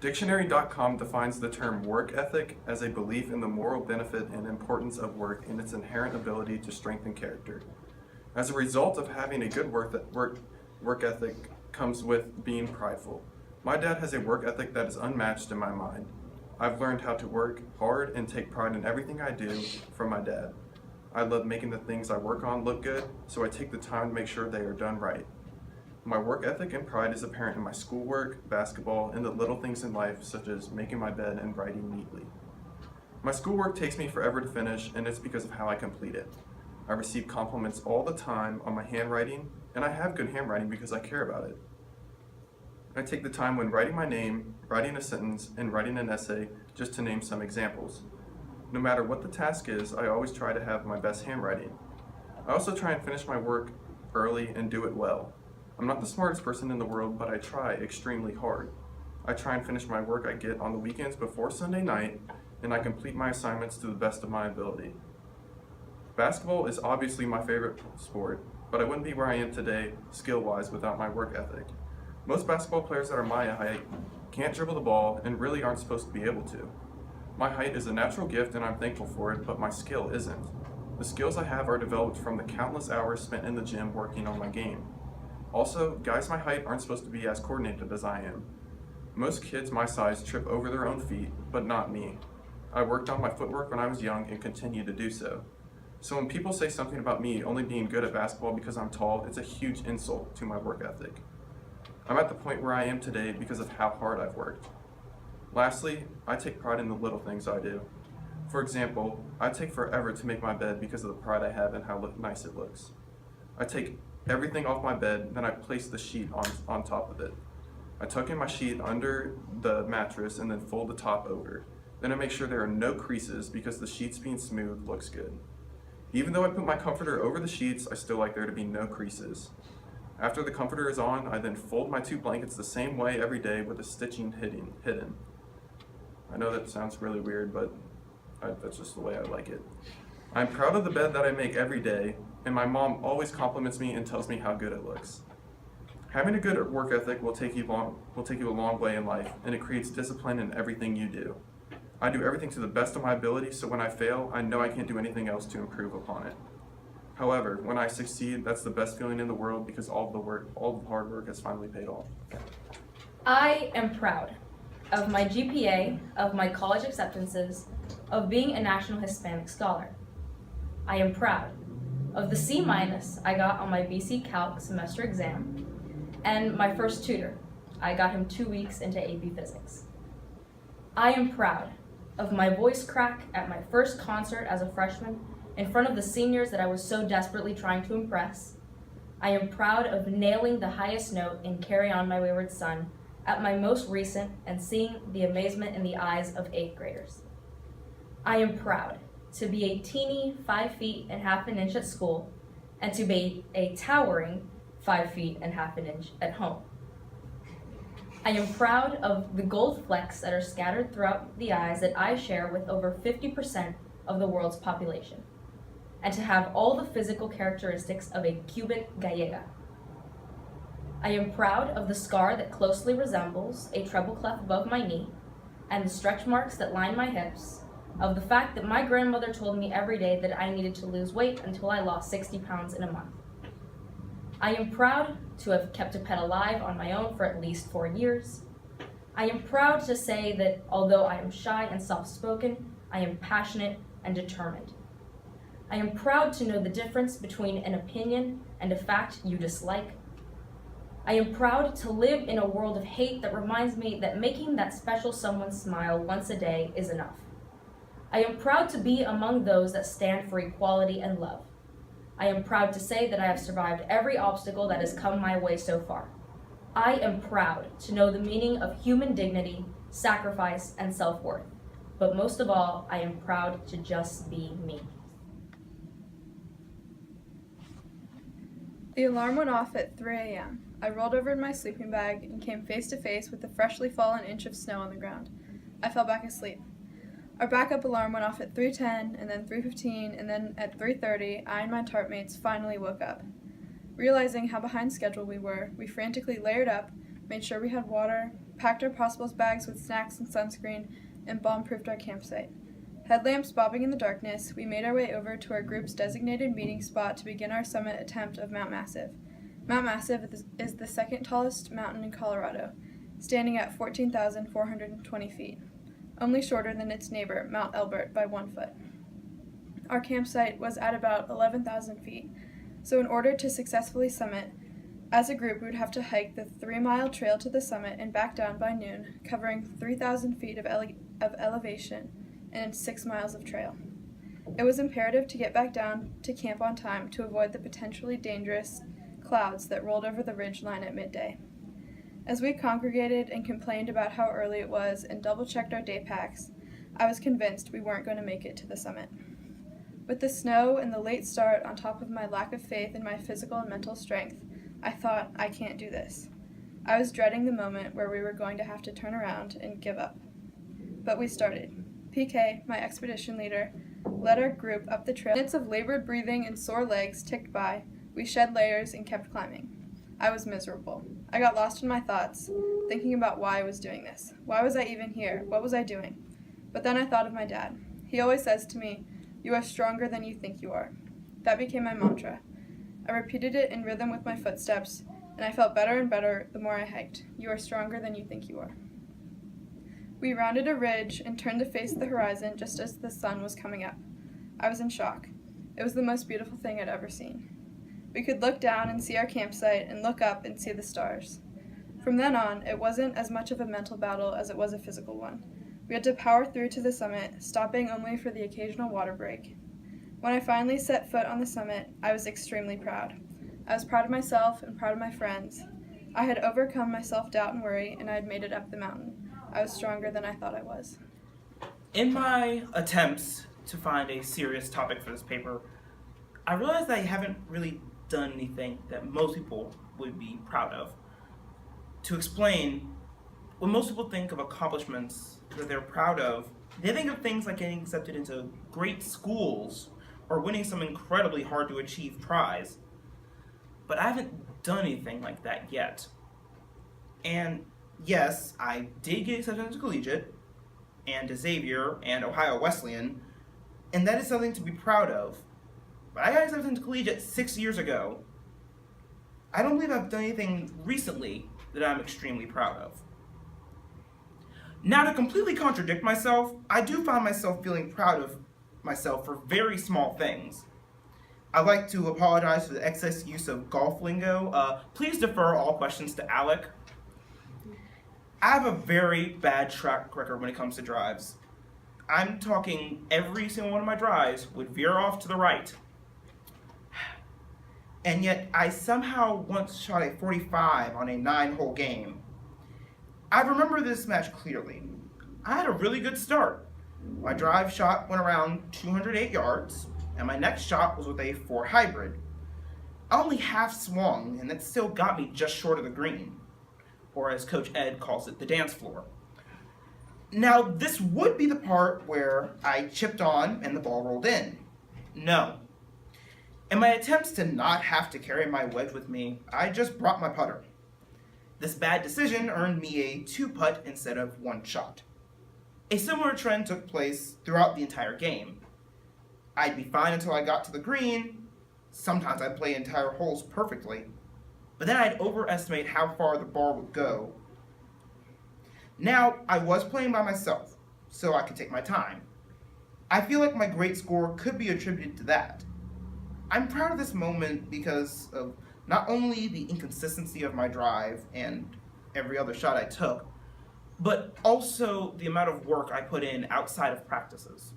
Dictionary.com defines the term work ethic as a belief in the moral benefit and importance of work and its inherent ability to strengthen character. As a result of having a good work ethic comes with being prideful. My dad has a work ethic that is unmatched in my mind. I've learned how to work hard and take pride in everything I do from my dad. I love making the things I work on look good, so I take the time to make sure they are done right. My work ethic and pride is apparent in my schoolwork, basketball, and the little things in life such as making my bed and writing neatly. My schoolwork takes me forever to finish, and it's because of how I complete it. I receive compliments all the time on my handwriting, and I have good handwriting because I care about it. I take the time when writing my name, writing a sentence, and writing an essay, just to name some examples. No matter what the task is, I always try to have my best handwriting. I also try and finish my work early and do it well. I'm not the smartest person in the world, but I try extremely hard. I try and finish my work I get on the weekends before Sunday night, and I complete my assignments to the best of my ability. Basketball is obviously my favorite sport, but I wouldn't be where I am today, skill-wise, without my work ethic. Most basketball players that are my height can't dribble the ball and really aren't supposed to be able to. My height is a natural gift and I'm thankful for it, but my skill isn't. The skills I have are developed from the countless hours spent in the gym working on my game. Also, guys my height aren't supposed to be as coordinated as I am. Most kids my size trip over their own feet, but not me. I worked on my footwork when I was young and continue to do so. So when people say something about me only being good at basketball because I'm tall, it's a huge insult to my work ethic. I'm at the point where I am today because of how hard I've worked. Lastly, I take pride in the little things I do. For example, I take forever to make my bed because of the pride I have in how nice it looks. I take everything off my bed, then I place the sheet on top of it. I tuck in my sheet under the mattress and then fold the top over. Then I make sure there are no creases because the sheets being smooth looks good. Even though I put my comforter over the sheets, I still like there to be no creases. After the comforter is on, I then fold my 2 blankets the same way every day with the stitching hidden. I know that sounds really weird, but that's just the way I like it. I'm proud of the bed that I make every day, and my mom always compliments me and tells me how good it looks. Having a good work ethic will take you a long way in life, and it creates discipline in everything you do. I do everything to the best of my ability, so when I fail, I know I can't do anything else to improve upon it. However, when I succeed, that's the best feeling in the world because all the hard work has finally paid off. I am proud of my GPA, of my college acceptances, of being a National Hispanic Scholar. I am proud of the C- I got on my BC Calc semester exam, and my first tutor. I got him 2 weeks into AP Physics. I am proud of my voice crack at my first concert as a freshman in front of the seniors that I was so desperately trying to impress. I am proud of nailing the highest note in Carry On My Wayward Son at my most recent and seeing the amazement in the eyes of 8th graders. I am proud to be a teeny 5 feet and half an inch at school and to be a towering 5 feet and half an inch at home. I am proud of the gold flecks that are scattered throughout the eyes that I share with over 50% of the world's population, and to have all the physical characteristics of a Cuban gallega. I am proud of the scar that closely resembles a treble clef above my knee, and the stretch marks that line my hips, of the fact that my grandmother told me every day that I needed to lose weight until I lost 60 pounds in a month. I am proud to have kept a pet alive on my own for at least 4 years. I am proud to say that although I am shy and soft-spoken, I am passionate and determined. I am proud to know the difference between an opinion and a fact you dislike. I am proud to live in a world of hate that reminds me that making that special someone smile once a day is enough. I am proud to be among those that stand for equality and love. I am proud to say that I have survived every obstacle that has come my way so far. I am proud to know the meaning of human dignity, sacrifice, and self-worth. But most of all, I am proud to just be me. The alarm went off at 3 a.m. I rolled over in my sleeping bag and came face to face with the freshly fallen inch of snow on the ground. I fell back asleep. Our backup alarm went off at 3:10, and then 3:15, and then at 3:30, I and my tartmates finally woke up. Realizing how behind schedule we were, we frantically layered up, made sure we had water, packed our possibles bags with snacks and sunscreen, and bomb-proofed our campsite. Headlamps bobbing in the darkness, we made our way over to our group's designated meeting spot to begin our summit attempt of Mount Massive. Mount Massive is the second tallest mountain in Colorado, standing at 14,420 feet, only shorter than its neighbor, Mount Elbert, by 1 foot. Our campsite was at about 11,000 feet, so in order to successfully summit, as a group we would have to hike the 3-mile trail to the summit and back down by noon, covering 3,000 feet of elevation and 6 miles of trail. It was imperative to get back down to camp on time to avoid the potentially dangerous clouds that rolled over the ridge line at midday. As we congregated and complained about how early it was and double-checked our day packs, I was convinced we weren't going to make it to the summit. With the snow and the late start on top of my lack of faith in my physical and mental strength, I thought, I can't do this. I was dreading the moment where we were going to have to turn around and give up. But we started. PK, my expedition leader, led our group up the trail. Minutes of labored breathing and sore legs ticked by. We shed layers and kept climbing. I was miserable. I got lost in my thoughts, thinking about why I was doing this. Why was I even here? What was I doing? But then I thought of my dad. He always says to me, "You are stronger than you think you are." That became my mantra. I repeated it in rhythm with my footsteps, and I felt better and better the more I hiked. You are stronger than you think you are. We rounded a ridge and turned to face the horizon just as the sun was coming up. I was in shock. It was the most beautiful thing I'd ever seen. We could look down and see our campsite and look up and see the stars. From then on, it wasn't as much of a mental battle as it was a physical one. We had to power through to the summit, stopping only for the occasional water break. When I finally set foot on the summit, I was extremely proud. I was proud of myself and proud of my friends. I had overcome my self-doubt and worry, and I had made it up the mountain. I was stronger than I thought I was. In my attempts to find a serious topic for this paper, I realized that I haven't really done anything that most people would be proud of. To explain, when most people think of accomplishments that they're proud of, they think of things like getting accepted into great schools or winning some incredibly hard to achieve prize. But I haven't done anything like that yet. And yes, I did get accepted into collegiate, and to Xavier, and Ohio Wesleyan, and that is something to be proud of. But I got accepted into collegiate 6 years ago. I don't believe I've done anything recently that I'm extremely proud of. Now, to completely contradict myself, I do find myself feeling proud of myself for very small things. I'd like to apologize for the excess use of golf lingo. Please defer all questions to Alec. I have a very bad track record when it comes to drives. I'm talking every single one of my drives would veer off to the right. And yet I somehow once shot a 45 on a 9-hole game. I remember this match clearly. I had a really good start. My drive shot went around 208 yards, and my next shot was with a 4 hybrid. I only half swung, and that still got me just short of the green, or as Coach Ed calls it, the dance floor. Now, this would be the part where I chipped on and the ball rolled in. No. In my attempts to not have to carry my wedge with me, I just brought my putter. This bad decision earned me a 2-putt instead of 1 shot. A similar trend took place throughout the entire game. I'd be fine until I got to the green. Sometimes I'd play entire holes perfectly, but then I'd overestimate how far the ball would go. Now, I was playing by myself, so I could take my time. I feel like my great score could be attributed to that. I'm proud of this moment because of not only the inconsistency of my drive and every other shot I took, but also the amount of work I put in outside of practices.